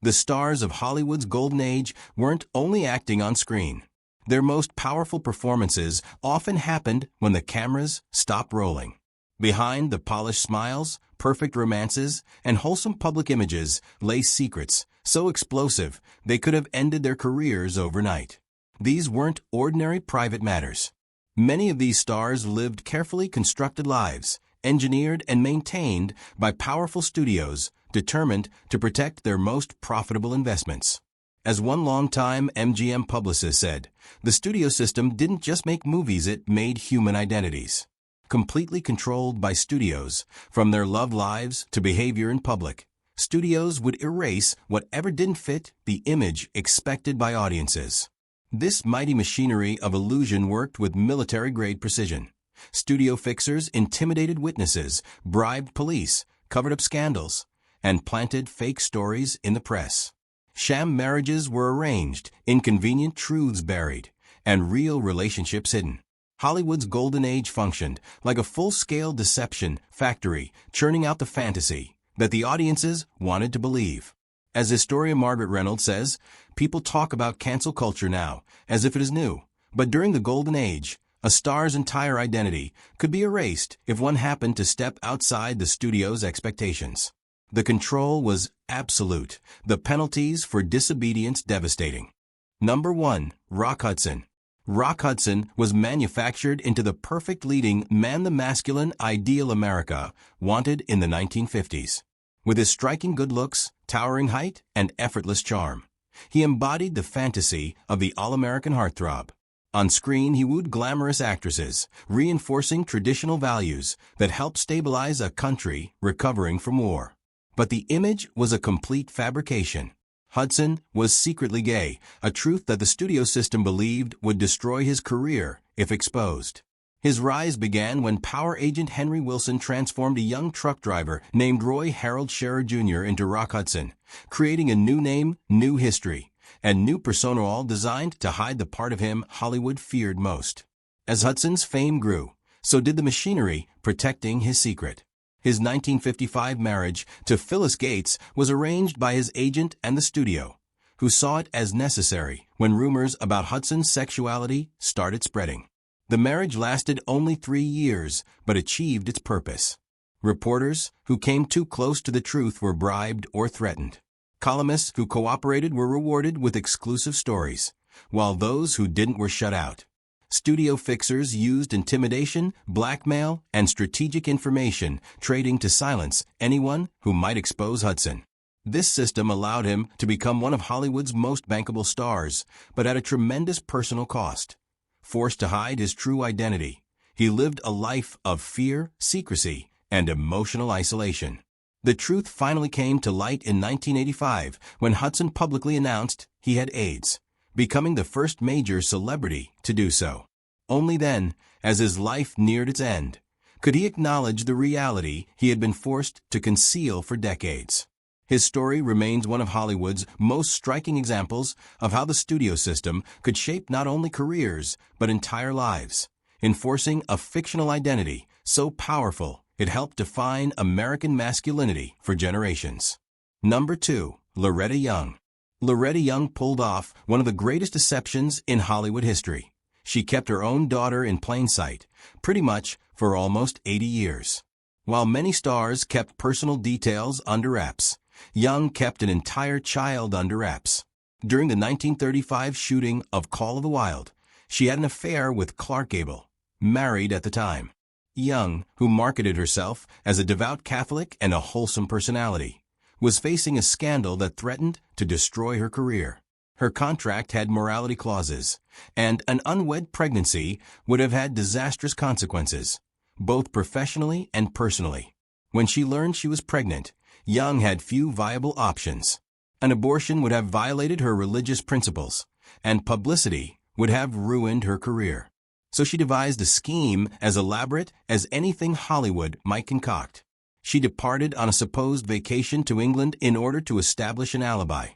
The stars of Hollywood's golden age weren't only acting on screen. Their most powerful performances often happened when the cameras stopped rolling. Behind the polished smiles, perfect romances, and wholesome public images lay secrets so explosive they could have ended their careers overnight. These weren't ordinary private matters. Many of these stars lived carefully constructed lives, engineered and maintained by powerful studios determined to protect their most profitable investments. As one longtime MGM publicist said, the studio system didn't just make movies, it made human identities. Completely controlled by studios, from their love lives to behavior in public, studios would erase whatever didn't fit the image expected by audiences. This mighty machinery of illusion worked with military-grade precision. Studio fixers intimidated witnesses, bribed police, covered up scandals, and planted fake stories in the press. Sham marriages were arranged, inconvenient truths buried, and real relationships hidden. Hollywood's golden age functioned like a full-scale deception factory, churning out the fantasy that the audiences wanted to believe. As historian Margaret Reynolds says, people talk about cancel culture now as if it is new, but during the golden age, a star's entire identity could be erased if one happened to step outside the studio's expectations. The control was absolute, the penalties for disobedience devastating. Number 1. Rock Hudson. Rock Hudson was manufactured into the perfect leading man, the masculine ideal America wanted in the 1950s. With his striking good looks, towering height, and effortless charm, he embodied the fantasy of the all-American heartthrob. On screen, he wooed glamorous actresses, reinforcing traditional values that helped stabilize a country recovering from war. But the image was a complete fabrication. Hudson was secretly gay, a truth that the studio system believed would destroy his career if exposed. His rise began when power agent Henry Wilson transformed a young truck driver named Roy Harold Scherer Jr. into Rock Hudson, creating a new name, new history, and new persona, all designed to hide the part of him Hollywood feared most. As Hudson's fame grew, so did the machinery protecting his secret. His 1955 marriage to Phyllis Gates was arranged by his agent and the studio, who saw it as necessary when rumors about Hudson's sexuality started spreading. The marriage lasted only 3 years, but achieved its purpose. Reporters who came too close to the truth were bribed or threatened. Columnists who cooperated were rewarded with exclusive stories, while those who didn't were shut out. Studio fixers used intimidation, blackmail, and strategic information trading to silence anyone who might expose Hudson. This system allowed him to become one of Hollywood's most bankable stars, but at a tremendous personal cost. Forced to hide his true identity, he lived a life of fear, secrecy, and emotional isolation. The truth finally came to light in 1985 when Hudson publicly announced he had AIDS, becoming the first major celebrity to do so. Only then, as his life neared its end, could he acknowledge the reality he had been forced to conceal for decades. His story remains one of Hollywood's most striking examples of how the studio system could shape not only careers, but entire lives, enforcing a fictional identity so powerful it helped define American masculinity for generations. Number 2. Loretta Young. Loretta Young pulled off one of the greatest deceptions in Hollywood history. She kept her own daughter in plain sight, pretty much for almost 80 years. While many stars kept personal details under wraps, Young kept an entire child under wraps. During the 1935 shooting of Call of the Wild, she had an affair with Clark Gable, married at the time. Young, who marketed herself as a devout Catholic and a wholesome personality, was facing a scandal that threatened to destroy her career. Her contract had morality clauses, and an unwed pregnancy would have had disastrous consequences, both professionally and personally. When she learned she was pregnant, Young had few viable options. An abortion would have violated her religious principles, and publicity would have ruined her career. So she devised a scheme as elaborate as anything Hollywood might concoct. She departed on a supposed vacation to England in order to establish an alibi,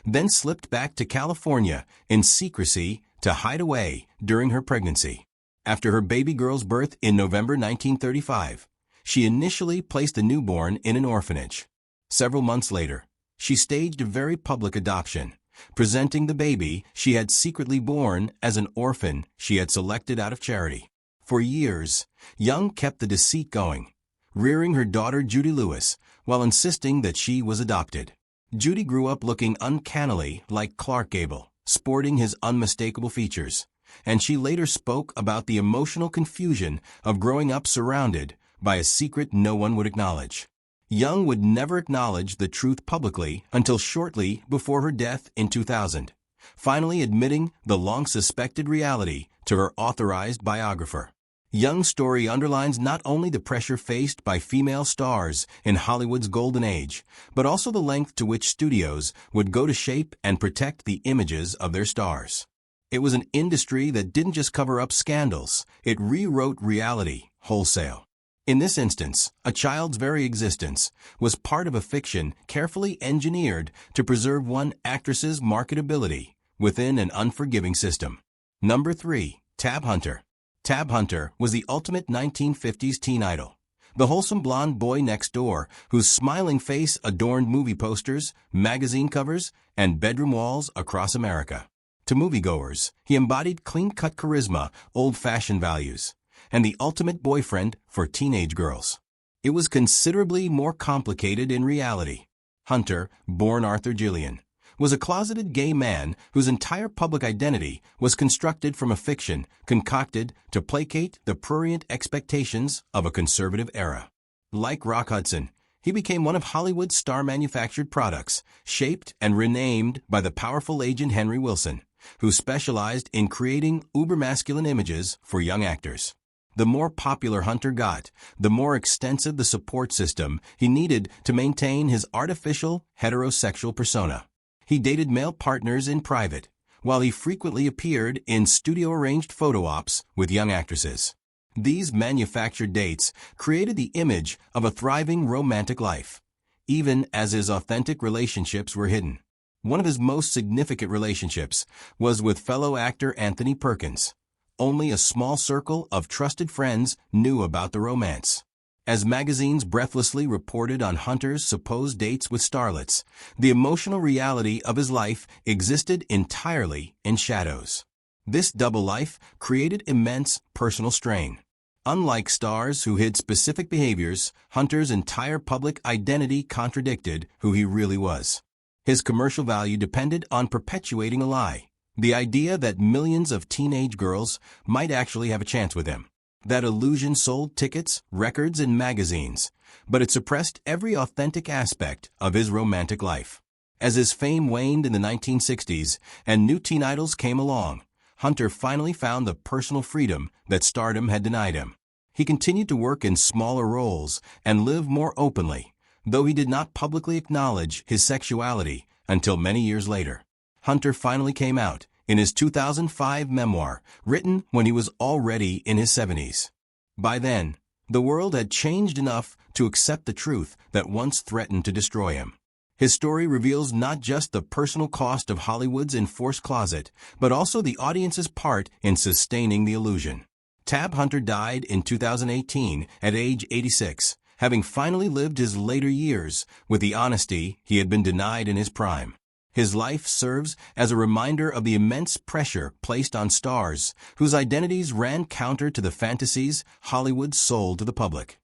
then slipped back to California in secrecy to hide away during her pregnancy. After her baby girl's birth in November 1935, she initially placed the newborn in an orphanage. Several months later, she staged a very public adoption, presenting the baby she had secretly born as an orphan she had selected out of charity. For years, Young kept the deceit going, rearing her daughter Judy Lewis while insisting that she was adopted. Judy grew up looking uncannily like Clark Gable, sporting his unmistakable features, and she later spoke about the emotional confusion of growing up surrounded by a secret no one would acknowledge. Young would never acknowledge the truth publicly until shortly before her death in 2000, finally admitting the long-suspected reality to her authorized biographer. Young's story underlines not only the pressure faced by female stars in Hollywood's golden age, but also the length to which studios would go to shape and protect the images of their stars. It was an industry that didn't just cover up scandals, it rewrote reality wholesale. In this instance, a child's very existence was part of a fiction carefully engineered to preserve one actress's marketability within an unforgiving system. Number 3. Tab Hunter. Tab Hunter was the ultimate 1950s teen idol. The wholesome blonde boy next door whose smiling face adorned movie posters, magazine covers, and bedroom walls across America. To moviegoers, he embodied clean-cut charisma, old-fashioned values, and the ultimate boyfriend for teenage girls. It was considerably more complicated in reality. Hunter, born Arthur Gillian, was a closeted gay man whose entire public identity was constructed from a fiction concocted to placate the prurient expectations of a conservative era. Like Rock Hudson, he became one of Hollywood's star-manufactured products, shaped and renamed by the powerful agent Henry Wilson, who specialized in creating uber-masculine images for young actors. The more popular Hunter got, the more extensive the support system he needed to maintain his artificial heterosexual persona. He dated male partners in private, while he frequently appeared in studio-arranged photo ops with young actresses. These manufactured dates created the image of a thriving romantic life, even as his authentic relationships were hidden. One of his most significant relationships was with fellow actor Anthony Perkins. Only a small circle of trusted friends knew about the romance. As magazines breathlessly reported on Hunter's supposed dates with starlets, the emotional reality of his life existed entirely in shadows. This double life created immense personal strain. Unlike stars who hid specific behaviors, Hunter's entire public identity contradicted who he really was. His commercial value depended on perpetuating a lie, the idea that millions of teenage girls might actually have a chance with him. That illusion sold tickets, records, and magazines, but it suppressed every authentic aspect of his romantic life. As his fame waned in the 1960s and new teen idols came along, Hunter finally found the personal freedom that stardom had denied him. He continued to work in smaller roles and live more openly, though he did not publicly acknowledge his sexuality until many years later. Hunter finally came out in his 2005 memoir, written when he was already in his 70s. By then, the world had changed enough to accept the truth that once threatened to destroy him. His story reveals not just the personal cost of Hollywood's enforced closet, but also the audience's part in sustaining the illusion. Tab Hunter died in 2018 at age 86, having finally lived his later years with the honesty he had been denied in his prime. His life serves as a reminder of the immense pressure placed on stars whose identities ran counter to the fantasies Hollywood sold to the public.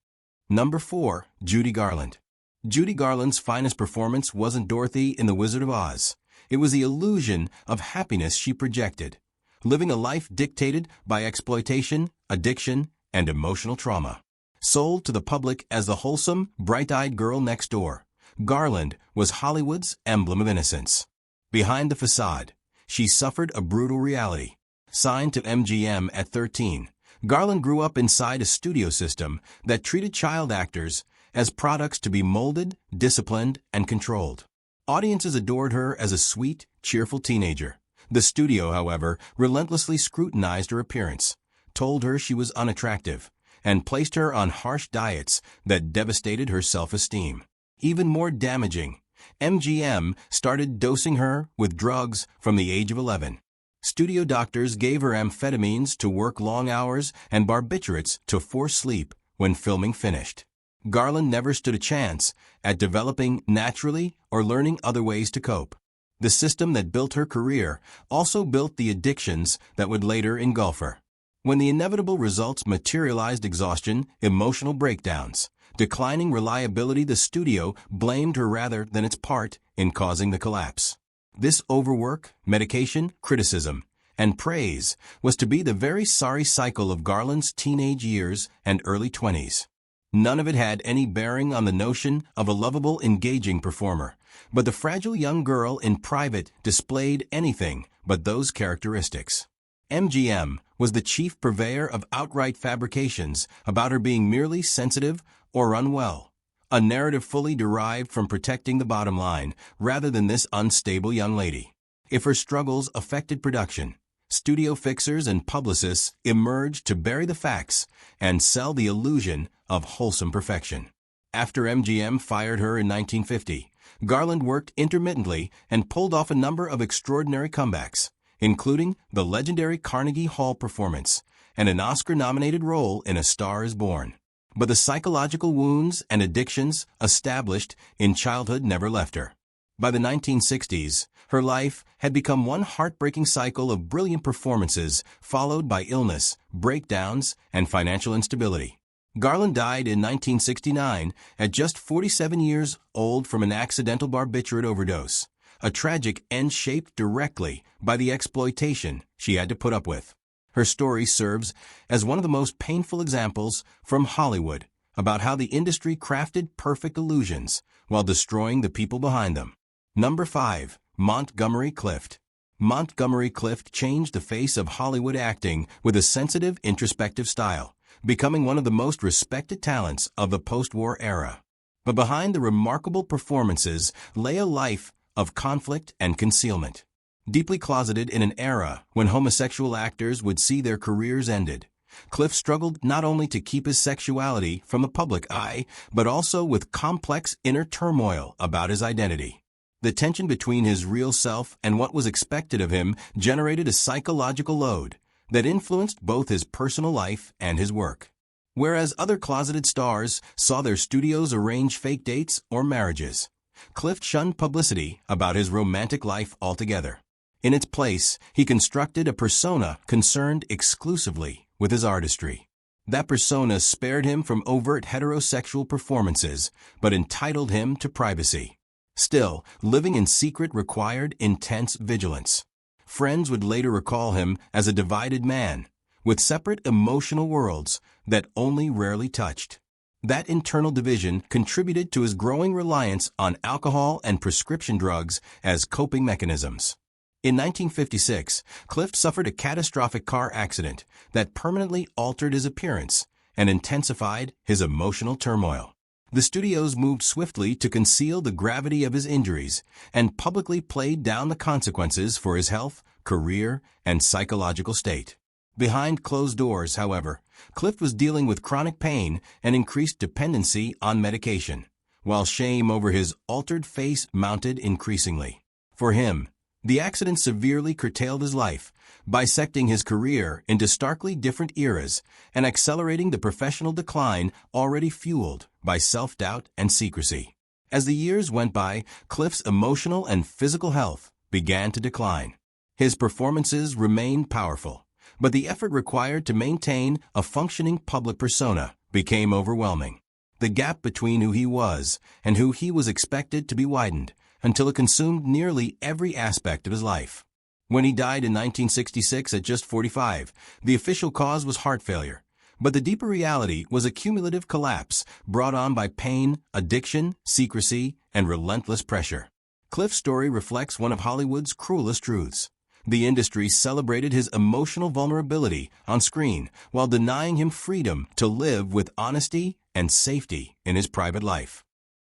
Number 4. Judy Garland. Judy Garland's finest performance wasn't Dorothy in The Wizard of Oz. It was the illusion of happiness she projected, living a life dictated by exploitation, addiction, and emotional trauma. Sold to the public as the wholesome, bright-eyed girl next door, Garland was Hollywood's emblem of innocence. Behind the facade, she suffered a brutal reality. Signed to MGM at 13, Garland grew up inside a studio system that treated child actors as products to be molded, disciplined, and controlled. Audiences adored her as a sweet, cheerful teenager. The studio, however, relentlessly scrutinized her appearance, told her she was unattractive, and placed her on harsh diets that devastated her self-esteem. Even more damaging, MGM started dosing her with drugs from the age of 11. Studio doctors gave her amphetamines to work long hours and barbiturates to force sleep when filming finished. Garland never stood a chance at developing naturally or learning other ways to cope. The system that built her career also built the addictions that would later engulf her. When the inevitable results materialized: exhaustion, emotional breakdowns, declining reliability, the studio blamed her rather than its part in causing the collapse. This overwork, medication, criticism, and praise was to be the very sorry cycle of Garland's teenage years and early 20s. None of it had any bearing on the notion of a lovable, engaging performer, but the fragile young girl in private displayed anything but those characteristics. MGM was the chief purveyor of outright fabrications about her being merely sensitive or unwell, a narrative fully derived from protecting the bottom line rather than this unstable young lady. If her struggles affected production, studio fixers and publicists emerged to bury the facts and sell the illusion of wholesome perfection. After MGM fired her in 1950, Garland worked intermittently and pulled off a number of extraordinary comebacks, including the legendary Carnegie Hall performance and an Oscar-nominated role in A Star is Born. But the psychological wounds and addictions established in childhood never left her. By the 1960s, her life had become one heartbreaking cycle of brilliant performances followed by illness, breakdowns, and financial instability. Garland died in 1969 at just 47 years old from an accidental barbiturate overdose, a tragic end shaped directly by the exploitation she had to put up with. Her story serves as one of the most painful examples from Hollywood about how the industry crafted perfect illusions while destroying the people behind them. Number 5. Montgomery Clift. Montgomery Clift changed the face of Hollywood acting with a sensitive, introspective style, becoming one of the most respected talents of the post-war era. But behind the remarkable performances lay a life of conflict and concealment. Deeply closeted in an era when homosexual actors would see their careers ended, Clift struggled not only to keep his sexuality from the public eye, but also with complex inner turmoil about his identity. The tension between his real self and what was expected of him generated a psychological load that influenced both his personal life and his work. Whereas other closeted stars saw their studios arrange fake dates or marriages, Clift shunned publicity about his romantic life altogether. In its place, he constructed a persona concerned exclusively with his artistry. That persona spared him from overt heterosexual performances, but entitled him to privacy. Still, living in secret required intense vigilance. Friends would later recall him as a divided man, with separate emotional worlds that only rarely touched. That internal division contributed to his growing reliance on alcohol and prescription drugs as coping mechanisms. In 1956, Clift suffered a catastrophic car accident that permanently altered his appearance and intensified his emotional turmoil. The studios moved swiftly to conceal the gravity of his injuries and publicly played down the consequences for his health, career, and psychological state. Behind closed doors, however, Clift was dealing with chronic pain and increased dependency on medication, while shame over his altered face mounted increasingly. For him, the accident severely curtailed his life, bisecting his career into starkly different eras and accelerating the professional decline already fueled by self-doubt and secrecy. As the years went by, Clift's emotional and physical health began to decline. His performances remained powerful, but the effort required to maintain a functioning public persona became overwhelming. The gap between who he was and who he was expected to be widened until it consumed nearly every aspect of his life. When he died in 1966 at just 45, the official cause was heart failure, but the deeper reality was a cumulative collapse brought on by pain, addiction, secrecy, and relentless pressure. Clift's story reflects one of Hollywood's cruelest truths. The industry celebrated his emotional vulnerability on screen while denying him freedom to live with honesty and safety in his private life.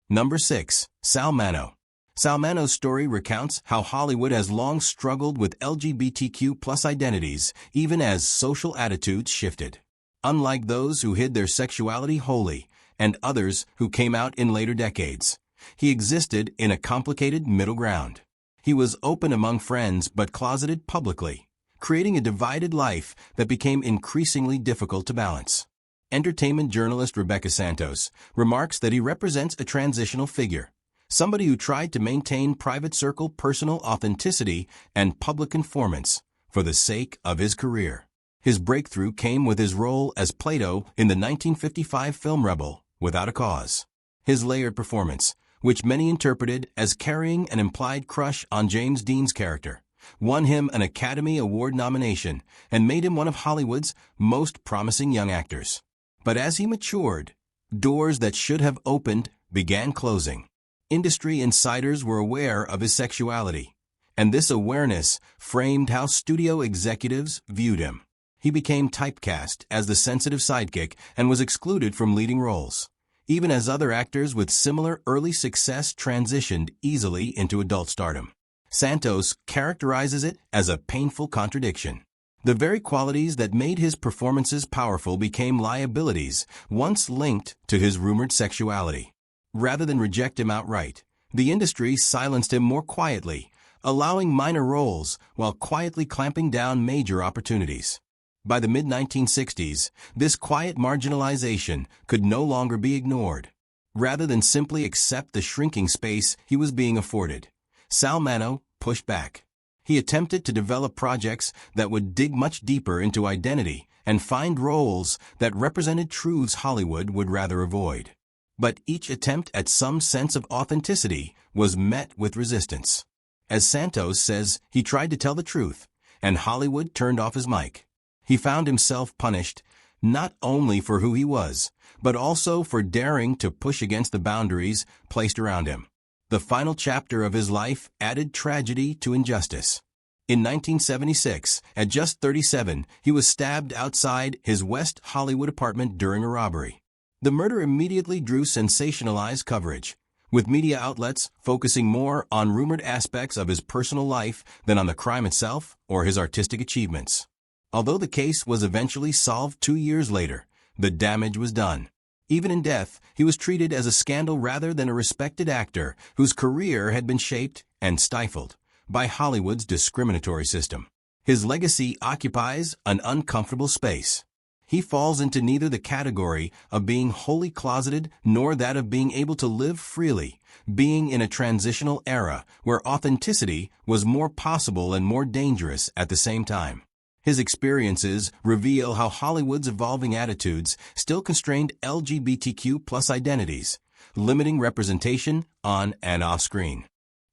Number 6. Sal Manno. Sal Manno's story recounts how Hollywood has long struggled with LGBTQ+ identities even as social attitudes shifted. Unlike those who hid their sexuality wholly and others who came out in later decades, he existed in a complicated middle ground. He was open among friends but closeted publicly, creating a divided life that became increasingly difficult to balance. Entertainment journalist Rebecca Santos remarks that he represents a transitional figure, somebody who tried to maintain private circle personal authenticity and public conformance for the sake of his career. His breakthrough came with his role as Plato in the 1955 film Rebel Without a Cause. His layered performance, which many interpreted as carrying an implied crush on James Dean's character, won him an Academy Award nomination and made him one of Hollywood's most promising young actors. But as he matured, doors that should have opened began closing. Industry insiders were aware of his sexuality, and this awareness framed how studio executives viewed him. He became typecast as the sensitive sidekick and was excluded from leading roles, even as other actors with similar early success transitioned easily into adult stardom. Santos characterizes it as a painful contradiction. The very qualities that made his performances powerful became liabilities once linked to his rumored sexuality. Rather than reject him outright, the industry silenced him more quietly, allowing minor roles while quietly clamping down major opportunities. By the mid-1960s, this quiet marginalization could no longer be ignored. Rather than simply accept the shrinking space he was being afforded, Sal Manno pushed back. He attempted to develop projects that would dig much deeper into identity and find roles that represented truths Hollywood would rather avoid. But each attempt at some sense of authenticity was met with resistance. As Santos says, he tried to tell the truth, and Hollywood turned off his mic. He found himself punished not only for who he was, but also for daring to push against the boundaries placed around him. The final chapter of his life added tragedy to injustice. In 1976, at just 37, he was stabbed outside his West Hollywood apartment during a robbery. The murder immediately drew sensationalized coverage, with media outlets focusing more on rumored aspects of his personal life than on the crime itself or his artistic achievements. Although the case was eventually solved 2 years later, the damage was done. Even in death, he was treated as a scandal rather than a respected actor whose career had been shaped and stifled by Hollywood's discriminatory system. His legacy occupies an uncomfortable space. He falls into neither the category of being wholly closeted nor that of being able to live freely, being in a transitional era where authenticity was more possible and more dangerous at the same time. His experiences reveal how Hollywood's evolving attitudes still constrained LGBTQ+ identities, limiting representation on and off screen.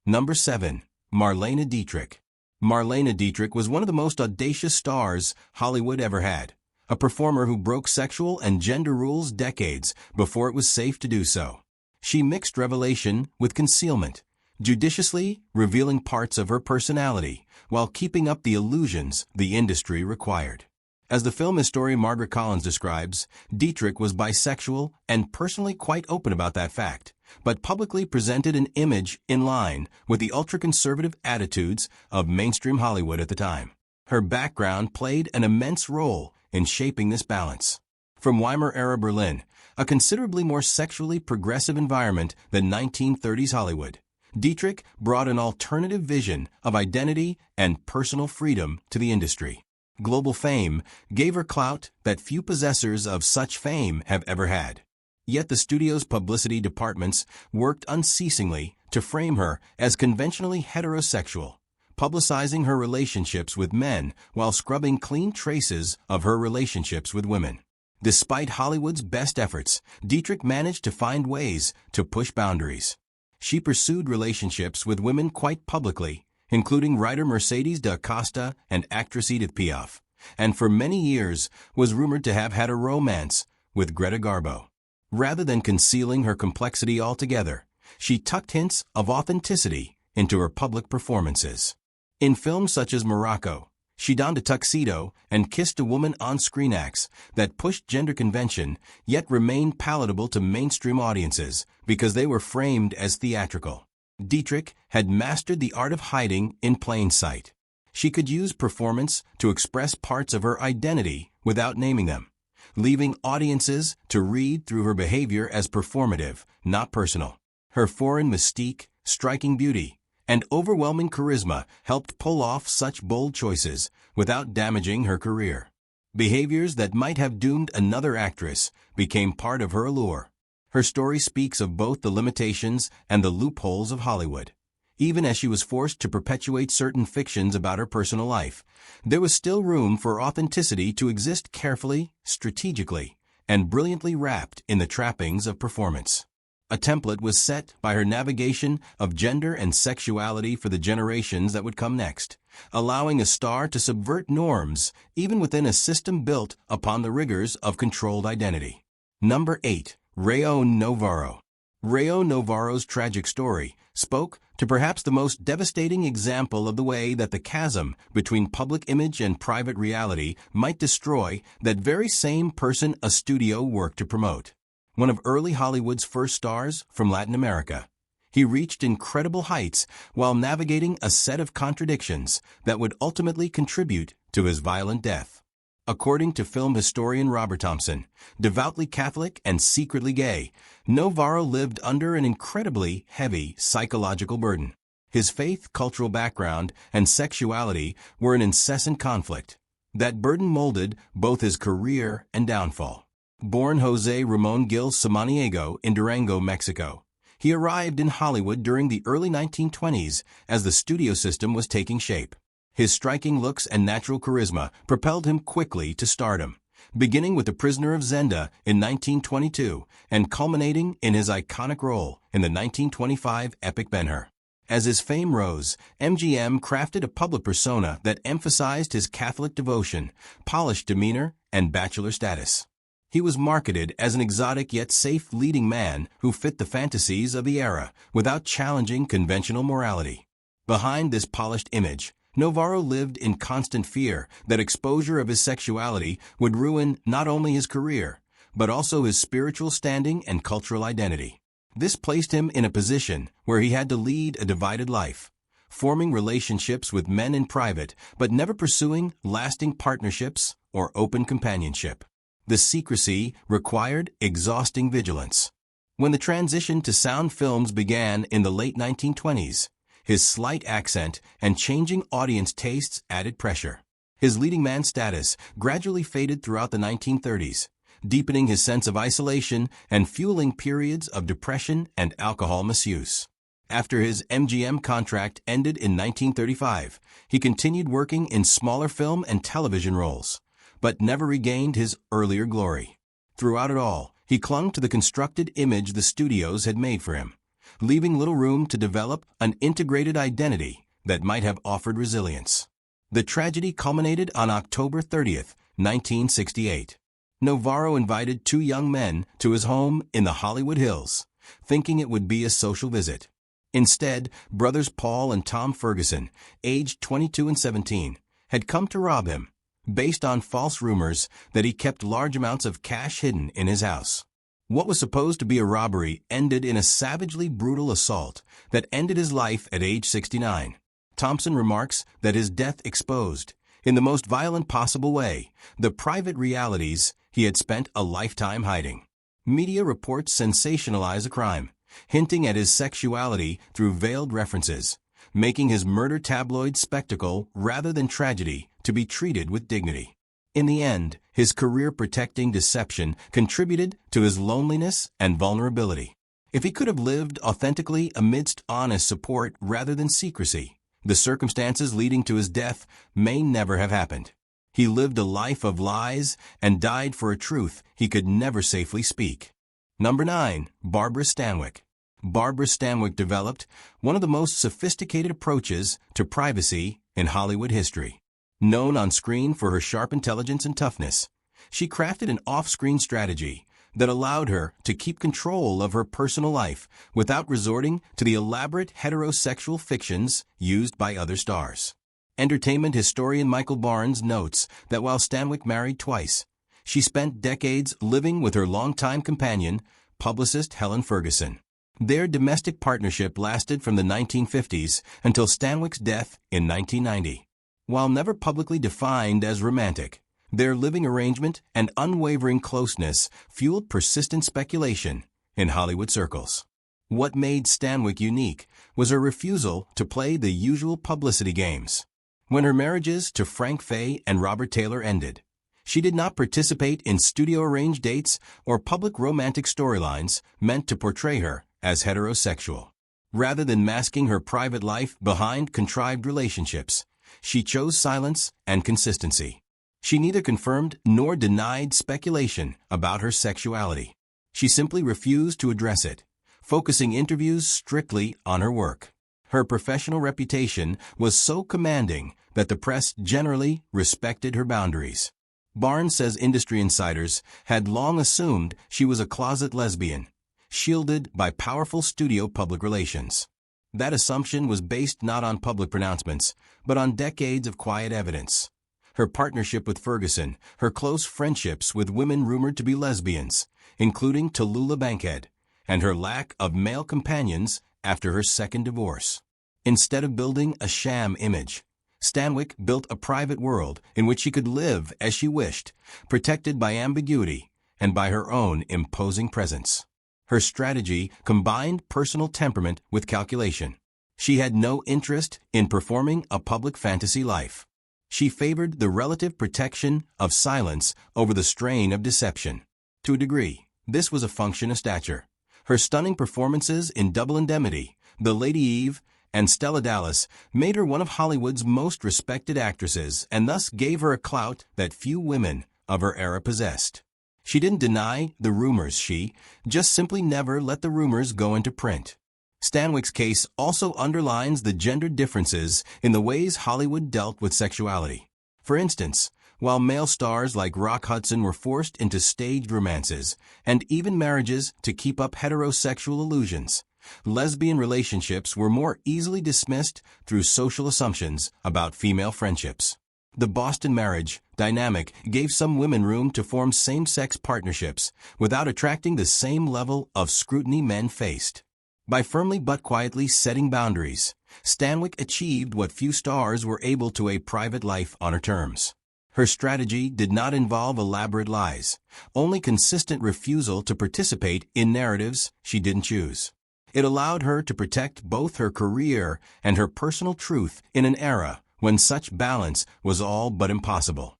Number 7. Marlene Dietrich. Marlene Dietrich was one of the most audacious stars Hollywood ever had, a performer who broke sexual and gender rules decades before it was safe to do so. She mixed revelation with concealment, judiciously revealing parts of her personality while keeping up the illusions the industry required. As the film historian Margaret Collins describes, Dietrich was bisexual and personally quite open about that fact, but publicly presented an image in line with the ultra-conservative attitudes of mainstream Hollywood at the time. Her background played an immense role in shaping this balance. From Weimar-era Berlin, a considerably more sexually progressive environment than 1930s Hollywood, Dietrich brought an alternative vision of identity and personal freedom to the industry. Global fame gave her clout that few possessors of such fame have ever had. Yet the studio's publicity departments worked unceasingly to frame her as conventionally heterosexual, publicizing her relationships with men while scrubbing clean traces of her relationships with women. Despite Hollywood's best efforts, Dietrich managed to find ways to push boundaries. She pursued relationships with women quite publicly, including writer Mercedes da Costa and actress Edith Piaf, and for many years was rumored to have had a romance with Greta Garbo. Rather than concealing her complexity altogether, she tucked hints of authenticity into her public performances. In films such as Morocco, she donned a tuxedo and kissed a woman on-screen acts that pushed gender convention yet remained palatable to mainstream audiences because they were framed as theatrical. Dietrich had mastered the art of hiding in plain sight. She could use performance to express parts of her identity without naming them, leaving audiences to read through her behavior as performative, not personal. Her foreign mystique, striking beauty, and overwhelming charisma helped pull off such bold choices without damaging her career. Behaviors that might have doomed another actress became part of her allure. Her story speaks of both the limitations and the loopholes of Hollywood. Even as she was forced to perpetuate certain fictions about her personal life, there was still room for authenticity to exist carefully, strategically, and brilliantly wrapped in the trappings of performance. A template was set by her navigation of gender and sexuality for the generations that would come next, allowing a star to subvert norms even within a system built upon the rigors of controlled identity. Number 8. Rayo Navarro. Rayo Navarro's tragic story spoke to perhaps the most devastating example of the way that the chasm between public image and private reality might destroy that very same person a studio worked to promote. One of early Hollywood's first stars from Latin America, he reached incredible heights while navigating a set of contradictions that would ultimately contribute to his violent death. According to film historian Robert Thompson, devoutly Catholic and secretly gay, Navarro lived under an incredibly heavy psychological burden. His faith, cultural background, and sexuality were in incessant conflict. That burden molded both his career and downfall. Born Jose Ramon Gil Samaniego in Durango, Mexico, he arrived in Hollywood during the early 1920s as the studio system was taking shape. His striking looks and natural charisma propelled him quickly to stardom, beginning with The Prisoner of Zenda in 1922 and culminating in his iconic role in the 1925 epic Ben-Hur. As his fame rose, MGM crafted a public persona that emphasized his Catholic devotion, polished demeanor, and bachelor status. He was marketed as an exotic yet safe leading man who fit the fantasies of the era without challenging conventional morality. Behind this polished image, Navarro lived in constant fear that exposure of his sexuality would ruin not only his career, but also his spiritual standing and cultural identity. This placed him in a position where he had to lead a divided life, forming relationships with men in private, but never pursuing lasting partnerships or open companionship. The secrecy required exhausting vigilance. When the transition to sound films began in the late 1920s, his slight accent and changing audience tastes added pressure. His leading man status gradually faded throughout the 1930s, deepening his sense of isolation and fueling periods of depression and alcohol misuse. After his MGM contract ended in 1935, he continued working in smaller film and television roles, but never regained his earlier glory. Throughout it all, he clung to the constructed image the studios had made for him, leaving little room to develop an integrated identity that might have offered resilience. The tragedy culminated on October 30th, 1968. Navarro invited two young men to his home in the Hollywood Hills, thinking it would be a social visit. Instead, brothers Paul and Tom Ferguson, aged 22 and 17, had come to rob him, based on false rumors that he kept large amounts of cash hidden in his house. What was supposed to be a robbery ended in a savagely brutal assault that ended his life at age 69. Thompson remarks that his death exposed, in the most violent possible way, the private realities he had spent a lifetime hiding. Media reports sensationalize the crime, hinting at his sexuality through veiled references, making his murder tabloid spectacle rather than tragedy to be treated with dignity. In the end, his career-protecting deception contributed to his loneliness and vulnerability. If he could have lived authentically amidst honest support rather than secrecy, the circumstances leading to his death may never have happened. He lived a life of lies and died for a truth he could never safely speak. Number 9. Barbara Stanwyck. Barbara Stanwyck developed one of the most sophisticated approaches to privacy in Hollywood history. Known on screen for her sharp intelligence and toughness, she crafted an off-screen strategy that allowed her to keep control of her personal life without resorting to the elaborate heterosexual fictions used by other stars. Entertainment historian Michael Barnes notes that while Stanwyck married twice, she spent decades living with her longtime companion, publicist Helen Ferguson. Their domestic partnership lasted from the 1950s until Stanwyck's death in 1990. While never publicly defined as romantic, their living arrangement and unwavering closeness fueled persistent speculation in Hollywood circles. What made Stanwyck unique was her refusal to play the usual publicity games. When her marriages to Frank Fay and Robert Taylor ended, She did not participate in studio-arranged dates or public romantic storylines meant to portray her as heterosexual. Rather than masking her private life behind contrived relationships, she chose silence and consistency. She neither confirmed nor denied speculation about her sexuality. She simply refused to address it, focusing interviews strictly on her work. Her professional reputation was so commanding that the press generally respected her boundaries. Barnes says industry insiders had long assumed she was a closet lesbian, shielded by powerful studio public relations. That assumption was based not on public pronouncements, but on decades of quiet evidence. Her partnership with Ferguson, her close friendships with women rumored to be lesbians, including Tallulah Bankhead, and her lack of male companions after her second divorce. Instead of building a sham image, Stanwyck built a private world in which she could live as she wished, protected by ambiguity and by her own imposing presence. Her strategy combined personal temperament with calculation. She had no interest in performing a public fantasy life. She favored the relative protection of silence over the strain of deception. To a degree, this was a function of stature. Her stunning performances in Double Indemnity, The Lady Eve, and Stella Dallas made her one of Hollywood's most respected actresses and thus gave her a clout that few women of her era possessed. She didn't deny the rumors, she just simply never let the rumors go into print. Stanwyck's case also underlines the gender differences in the ways Hollywood dealt with sexuality. For instance, while male stars like Rock Hudson were forced into staged romances and even marriages to keep up heterosexual illusions, lesbian relationships were more easily dismissed through social assumptions about female friendships. The Boston marriage dynamic gave some women room to form same-sex partnerships without attracting the same level of scrutiny men faced. By firmly but quietly setting boundaries, Stanwyck achieved what few stars were able to: a private life on her terms. Her strategy did not involve elaborate lies, only consistent refusal to participate in narratives she didn't choose. It allowed her to protect both her career and her personal truth in an era when such balance was all but impossible.